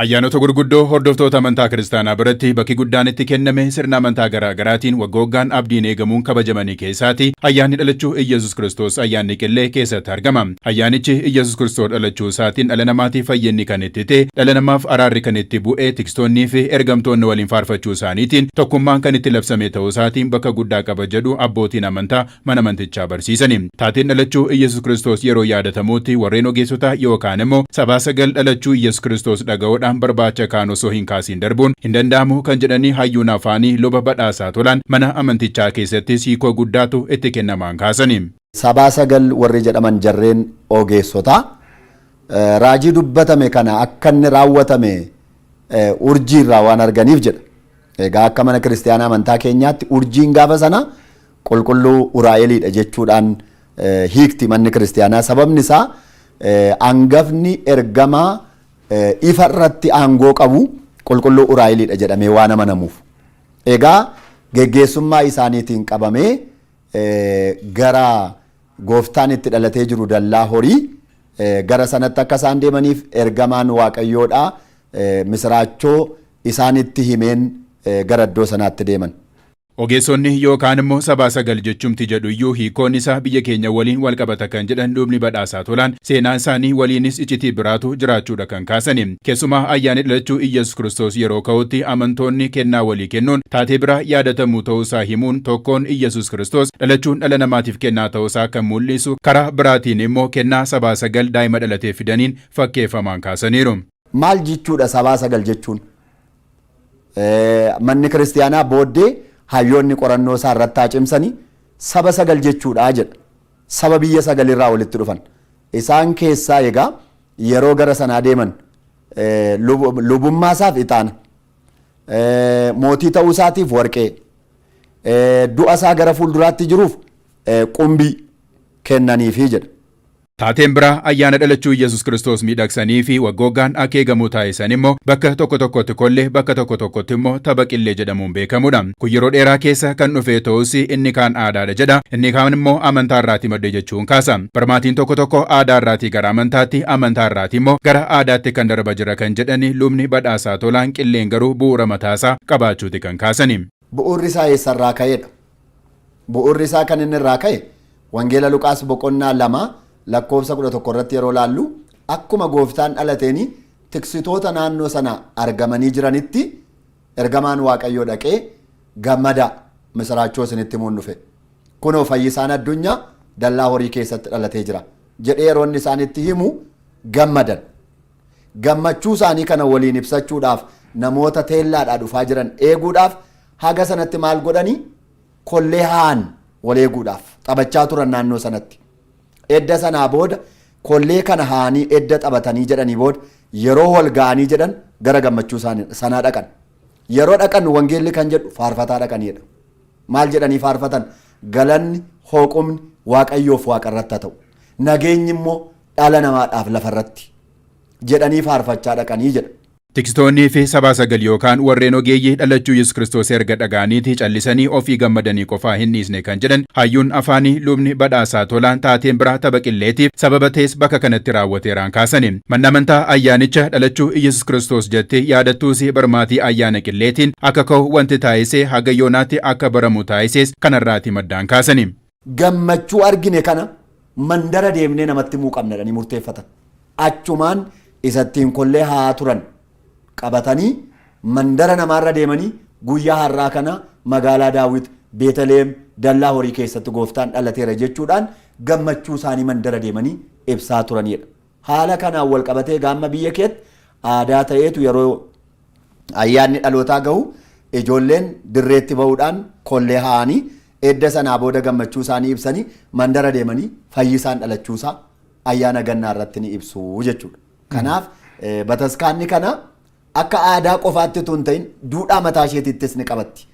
Ayyaanota gurguddoo hordoftoota amantaa kiristaanaa biratti bakki guddaan itti kenname sirna amantaa garaa garaatiin waggooggaan abdiin eegamuun kabajamanii keessaati ayyaanni dhalachuu Iyyasuus Kiristoos ayyaanni qillee keessatti argama. Ayyaanichi Iyyasuus Kiristoos dhalachuu isaatiin dhala namaatiif fayyinni kan itti ta'e, dhala namaaf araarri kan itti bu'ee, tikstoonnii fi ergamtoonni waliin faarfachuu isaaniitiin tokkummaan kan itti labsame ta'uu isaatiin bakka guddaa qaba jedhu abbootiin amantaa mana amantichaa barsiisani. Taateen dhalachuu Iyyasuus Kiristoos yeroo yaadatamutti warreen ogeessotaa yookaan immoo sabaa sagal dhalachuu Iyyasuus Kiristoos dhaga'uudhaan barbaacha kaan osoo hin kaasiin darbuun hin danda'amu kan jedhanii hayyuun afaanii luba badhaasaa tolaan mana amantichaa keessatti hiikoo guddaatu itti kennamaan kaasani. Sabaa sagal warri jedhaman jarreen ogeessotaa raajii dubbatame kana akka inni raawwatame urjii irraa waan arganiif jedha. Egaa akka mana kiristaanaa amantaa keenyaatti urjiin gaafa sana qulqulluu Uraa'eliidha jechuudhaan hiikti manni kiristaanaa. Sababni isaa hangafni ergamaa ifa irratti aangoo qabu qulqulluu Uraa'eliidha jedhamee waan amanamuuf. Egaa geggeessummaa isaaniitiin qabamee gara gooftaan itti dhalatee jiru dallaa horii gara sanatti akka isaan deemaniif ergamaan Waaqayyoodhaa misiraachoo isaanitti himeen gara iddoo sanaatti deeman. Ogeessonni yookaan immoo sabaa sagal jechumti jedhu iyyuu hiikoon isaa biyya keenya waliin wal qabata kan jedhan lubni badhaasaa tolaan seenaan isaanii waliinis iccitii biraatu jiraachuudha kan kaasani. Keessumaa ayyaanni dhalachuu Iyyasuus Kiristoos yeroo ka'utti amantoonni kennaa walii kennuun taatee biraa yaadatamuu ta'uusaa himuun tokkoon Iyyasuus Kiristoos dhalachuun dhala namaatiif kennaa ta'uusaa kan mul'isu, karaa biraatiin immoo kennaa sabaa sagal daa'ima dhalatee fidaniin fakkeeffamaan kaasaniiru. Maal jechuudha sabaa sagal jechuun? Manni kiristaanaa booddee hayyoonni qorannoo isaa irratti haacimsanii saba sagal jechuudha jedha. Saba biyya sagalirraa walitti dhufan. Isaan keessaa egaa yeroo gara sanaa deeman lubummaa isaaf ixaana, mootii ta'uu isaatiif warqee, du'a isaa gara fuulduraatti jiruuf qumbii kennaniifi jedha. Taateen biraa ayyaana dhalachuu Iyyasuus Kiristoos miidhagsanii fi waggooggaan akeegamuu taasisan immoo bakka tokko tokkotti kollee, bakka tokko tokkotti immoo tapha qillee jedhamuun beekamudha. Kun yeroo dheeraa keessa kan dhufe ta'us inni kaan aadaadha jedha, inni kaan immoo amantaa irraatii madde jechuun kaasa. Barmaatiin tokko tokko aadaa irraatii gara amantaatti, amantaa irraatii immoo gara aadaatti kan darba jira kan jedhani lubni badhaasaa tolaan qilleen garuu bu'uura mataasaa qabaachuuti kan kaasani. Bu'uurri isaa eessarraa ka'edha? Bu'uurri isaa kan inni irraa ka'e Wangeela Luqaas boqonnaa 2 lakkoofsa 11 irratti yeroo laallu akkuma gooftaan dhalateeni tiksitoota naannoo sana argamanii jiranitti ergamaan Waaqayyoo dhaqee gammada misiraachoo isinitti himuun dhufe. Kunoo fayyisaan addunyaa dallaa horii keessatti dhalatee jira jedhee yeroo inni isaanitti himu gammadan. Gammachuu isaanii kana waliin ibsachuudhaaf namoota teellaadhaa dhufaa jiran eeguudhaaf haga sanatti maal godhanii kollee haan wal eeguudhaaf taphachaa turan naannoo sanatti. Edda sanaa booda kollee kana haanii edda taphatanii jedhanii booda yeroo wal ga'anii jedhan gara gammachuu sanaa dhaqan. Yeroo dhaqan wangeelli kan jedhu faarfataa dhaqaniidha. Maal jedhanii faarfatan? Galanni hooqumni Waaqayyoof Waaqarratti haa ta'u, nageenyi immoo dhala namaadhaaf lafarratti jedhanii faarfachaa dhaqanii jedha. Tikstoonnii fi sabaa sagal yookaan warreen ogeeyyii dhalachuu Iyyasuus Kiristoos erga dhagaaniiti callisanii ofii gammadanii qofaa hin dhiisne kan jedhan hayyuun afaanii lubni badhaasaa tolaan taateen biraa tapha qilleetiif sababa ta'es bakka kanatti raawwateeraan kaasani. Manni amantaa ayyaanicha dhalachuu Iyyasuus Kiristoos jettee yaadattuus barmaatii ayyaana qilleetiin akka ka'u wanti taasisee haga yoonaatti akka baramu taasises kanarraati maddaan kaasani. Gammachuu argine kana mandara deemnee namatti himuu qabna jedhanii murteeffatan. Achumaan isattiin kollee haa turan qabatanii mandara namaarra deemanii guyyaa har'aa kana magaalaa Daawit Beetaleem dallaa horii keessatti gooftaan dhalateera jechuudhaan gammachuu isaanii mandara deemanii ibsaa turanidha. Haala kanaan wal qabatee gaamma biyya keetti aadaa ta'eetu yeroo ayyaanni dhalootaa gahu ijoolleen dirreetti bahuudhaan kollee haanii edda sanaa booda gammachuu isaanii ibsanii mandara deemanii fayyisaan dhalachuusaa ayyaana gannaa irratti ni ibsu jechuudha. Kanaaf bataskaanni kana akka aadaa qofaatti tun ta'in duudhaa mataa isheetittis ni qabatti.